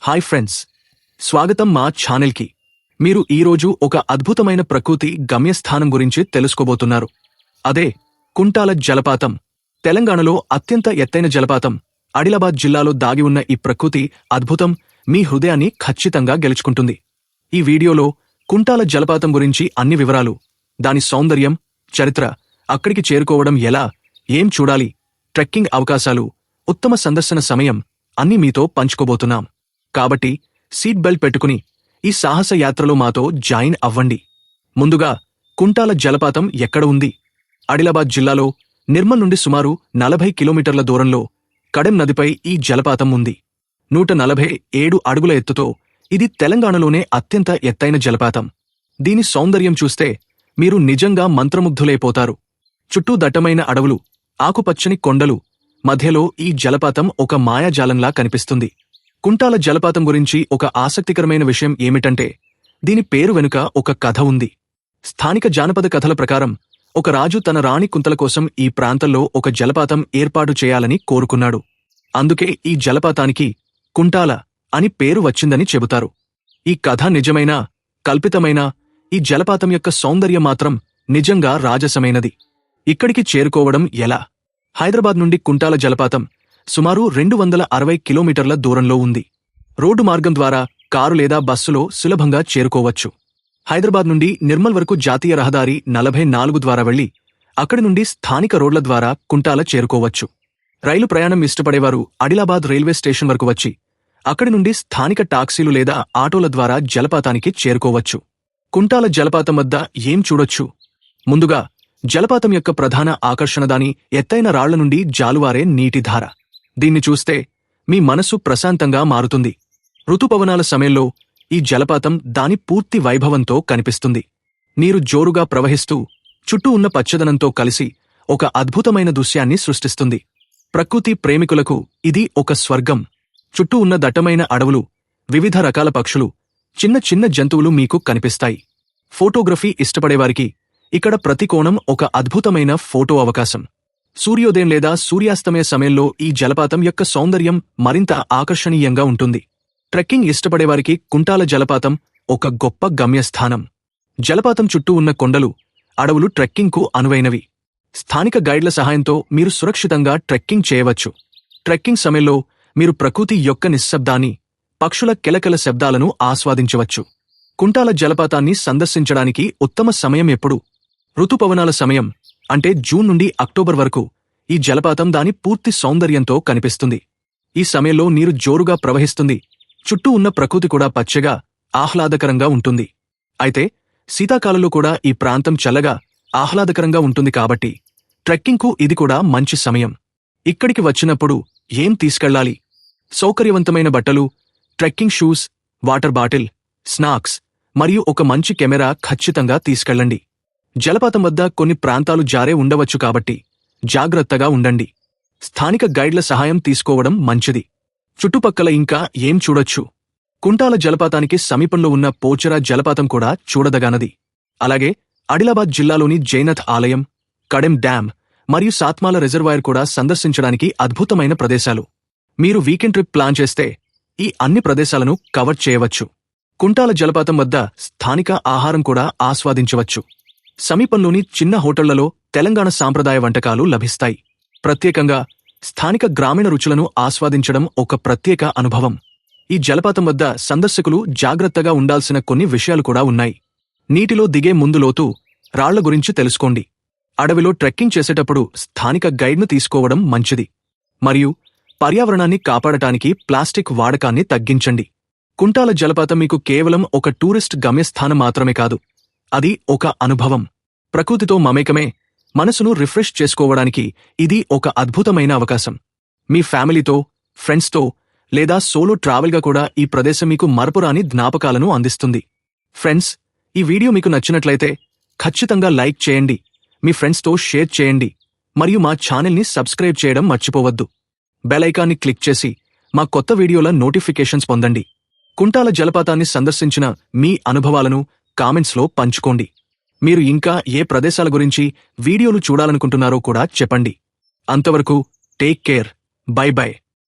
Hi friends, స్వాగతం మా ఛానల్కి. మీరు ఈరోజు ఒక అద్భుతమైన ప్రకృతి గమ్యస్థానం గురించి తెలుసుకోబోతున్నారు. అదే కుంటాల జలపాతం. తెలంగాణలో అత్యంత ఎత్తైన జలపాతం. ఆదిలాబాద్ జిల్లాలో దాగి ఉన్న ఈ ప్రకృతి అద్భుతం మీ హృదయాన్ని ఖచ్చితంగా గెలుచుకుంటుంది. ఈ వీడియోలో కుంటాల జలపాతం గురించి అన్ని వివరాలు, దాని సౌందర్యం, చరిత్ర, అక్కడికి చేరుకోవడం ఎలా, ఏం చూడాలి, ట్రెక్కింగ్ అవకాశాలు, ఉత్తమ సందర్శన సమయం అన్నీ మీతో పంచుకోబోతున్నాం. కాబట్టి సీట్ బెల్ట్ పెట్టుకుని ఈ సాహస యాత్రలో మాతో జాయిన్ అవ్వండి. ముందుగా కుంటాల జలపాతం ఎక్కడ ఉంది? ఆదిలాబాద్ జిల్లాలో నిర్మల్ నుండి సుమారు 40 కిలోమీటర్ల దూరంలో కడెం నదిపై ఈ జలపాతం ఉంది. 147 అడుగుల ఎత్తుతో ఇది తెలంగాణలోనే అత్యంత ఎత్తైన జలపాతం. దీని సౌందర్యం చూస్తే మీరు నిజంగా మంత్రముగ్ధులైపోతారు. చుట్టూ దట్టమైన అడవులు, ఆకుపచ్చని కొండలు, మధ్యలో ఈ జలపాతం ఒక మాయాజాలంలా కనిపిస్తుంది. కుంటాల జలపాతం గురించి ఒక ఆసక్తికరమైన విషయం ఏమిటంటే, దీని పేరు వెనుక ఒక కథ ఉంది. స్థానిక జానపద కథల ప్రకారం ఒక రాజు తన రాణి కుంతల కోసం ఈ ప్రాంతంలో ఒక జలపాతం ఏర్పాటు చేయాలని కోరుకున్నాడు. అందుకే ఈ జలపాతానికి కుంటాల అని పేరు వచ్చిందని చెబుతారు. ఈ కథ నిజమైనా కల్పితమైనా, ఈ జలపాతం యొక్క సౌందర్యం మాత్రం నిజంగా రాజసమైనది. ఇక్కడికి చేరుకోవడం ఎలా? హైదరాబాద్ నుండి కుంటాల జలపాతం సుమారు 260 కిలోమీటర్ల దూరంలో ఉంది. రోడ్డు మార్గం ద్వారా కారు లేదా బస్సులో సులభంగా చేరుకోవచ్చు. హైదరాబాద్ నుండి నిర్మల్ వరకు జాతీయ రహదారి 44 ద్వారా వెళ్లి అక్కడి నుండి స్థానిక రోడ్ల ద్వారా కుంటాల చేరుకోవచ్చు. రైలు ప్రయాణం ఇష్టపడేవారు ఆదిలాబాద్ రైల్వే స్టేషన్ వరకు వచ్చి అక్కడి నుండి స్థానిక టాక్సీలు లేదా ఆటోల ద్వారా జలపాతానికి చేరుకోవచ్చు. కుంటాల జలపాతం వద్ద ఏం చూడొచ్చు? ముందుగా జలపాతం యొక్క ప్రధాన ఆకర్షణ దాని ఎత్తైన రాళ్ల నుండి జాలువారే నీటిధార. దీన్ని చూస్తే మీ మనసు ప్రశాంతంగా మారుతుంది. ఋతుపవనాల సమయంలో ఈ జలపాతం దాని పూర్తి వైభవంతో కనిపిస్తుంది. నీరు జోరుగా ప్రవహిస్తూ చుట్టూ ఉన్న పచ్చదనంతో కలిసి ఒక అద్భుతమైన దృశ్యాన్ని సృష్టిస్తుంది. ప్రకృతి ప్రేమికులకు ఇది ఒక స్వర్గం. చుట్టూ ఉన్న దట్టమైన అడవులు, వివిధ రకాల పక్షులు, చిన్న చిన్న జంతువులు మీకు కనిపిస్తాయి. ఫోటోగ్రఫీ ఇష్టపడేవారికి ఇక్కడ ప్రతి కోణం ఒక అద్భుతమైన ఫోటో అవకాశం. సూర్యోదయం లేదా సూర్యాస్తమయ సమయంలో ఈ జలపాతం యొక్క సౌందర్యం మరింత ఆకర్షణీయంగా ఉంటుంది. ట్రెక్కింగ్ ఇష్టపడేవారికి కుంటాల జలపాతం ఒక గొప్ప గమ్యస్థానం. జలపాతం చుట్టూ ఉన్న కొండలు, అడవులు ట్రెక్కింగ్కు అనువైనవి. స్థానిక గైడ్ల సహాయంతో మీరు సురక్షితంగా ట్రెక్కింగ్ చేయవచ్చు. ట్రెక్కింగ్ సమయంలో మీరు ప్రకృతి యొక్క నిశ్శబ్దాన్ని, పక్షుల కెలకల శబ్దాలను ఆస్వాదించవచ్చు. కుంటాల జలపాతాన్ని సందర్శించడానికి ఉత్తమ సమయం ఎప్పుడు? ఋతుపవనాల సమయం అంటే జూన్ నుండి అక్టోబర్ వరకు ఈ జలపాతం దాని పూర్తి సౌందర్యంతో కనిపిస్తుంది. ఈ సమయంలో నీరు జోరుగా ప్రవహిస్తుంది. చుట్టూ ఉన్న ప్రకృతి కూడా పచ్చగా, ఆహ్లాదకరంగా ఉంటుంది. అయితే శీతాకాలంలో కూడా ఈ ప్రాంతం చల్లగా, ఆహ్లాదకరంగా ఉంటుంది కాబట్టి ట్రెక్కింగ్కు ఇది కూడా మంచి సమయం. ఇక్కడికి వచ్చినప్పుడు ఏం తీసుకెళ్లాలి? సౌకర్యవంతమైన బట్టలు, trekking shoes, water bottle, snacks మరియు ఒక మంచి కెమెరా ఖచ్చితంగా తీసుకెళ్లండి. జలపాతం వద్ద కొన్ని ప్రాంతాలు జారే ఉండవచ్చు కాబట్టి జాగ్రత్తగా ఉండండి. స్థానిక గైడ్ల సహాయం తీసుకోవడం మంచిది. చుట్టుపక్కల ఇంకా ఏం చూడొచ్చు? కుంటాల జలపాతానికి సమీపంలో ఉన్న పోచరా జలపాతం కూడా చూడదగానది. అలాగే ఆదిలాబాద్ జిల్లాలోని జైనథ్ ఆలయం, కడెం డ్యాం మరియు సాత్మాల రిజర్వాయర్ కూడా సందర్శించడానికి అద్భుతమైన ప్రదేశాలు. మీరు వీకెండ్ ట్రిప్ ప్లాన్ చేస్తే ఈ అన్ని ప్రదేశాలను కవర్ చేయవచ్చు. కుంటాల జలపాతం వద్ద స్థానిక ఆహారం కూడా ఆస్వాదించవచ్చు. సమీపంలోని చిన్న హోటళ్లలో తెలంగాణ సాంప్రదాయ వంటకాలు లభిస్తాయి. ప్రత్యేకంగా స్థానిక గ్రామీణ రుచులను ఆస్వాదించడం ఒక ప్రత్యేక అనుభవం. ఈ జలపాతం వద్ద సందర్శకులు జాగ్రత్తగా ఉండాల్సిన కొన్ని విషయాలు కూడా ఉన్నాయి. నీటిలో దిగే ముందు లోతు, రాళ్ల గురించి తెలుసుకోండి. అడవిలో ట్రెక్కింగ్ చేసేటప్పుడు స్థానిక గైడ్ను తీసుకోవడం మంచిది. మరియు పర్యావరణాన్ని కాపాడటానికి ప్లాస్టిక్ వాడకాన్ని తగ్గించండి. కుంటాల జలపాతం మీకు కేవలం ఒక టూరిస్ట్ గమ్యస్థానం మాత్రమే కాదు, అది ఒక అనుభవం. ప్రకృతితో మమేకమే మనసును రిఫ్రెష్ చేసుకోవడానికి ఇది ఒక అద్భుతమైన అవకాశం. మీ ఫ్యామిలీతో, ఫ్రెండ్స్తో లేదా సోలో ట్రావెల్గా కూడా ఈ ప్రదేశం మీకు మరపురాని జ్ఞాపకాలను అందిస్తుంది. ఫ్రెండ్స్, ఈ వీడియో మీకు నచ్చినట్లయితే ఖచ్చితంగా లైక్ చేయండి, మీ ఫ్రెండ్స్తో షేర్ చేయండి మరియు మా ఛానల్ని సబ్స్క్రైబ్ చేయడం మర్చిపోవద్దు. బెల్ ఐకాన్ని క్లిక్ చేసి మా కొత్త వీడియోల నోటిఫికేషన్స్ పొందండి. కుంటాల జలపాతాన్ని సందర్శించిన మీ అనుభవాలను కామెంట్స్లో పంచుకోండి. మీరు ఇంకా ఏ ప్రదేశాల గురించి వీడియోలు చూడాలనుకుంటున్నారో కూడా చెప్పండి. అంతవరకు టేక్ కేర్, బై బై.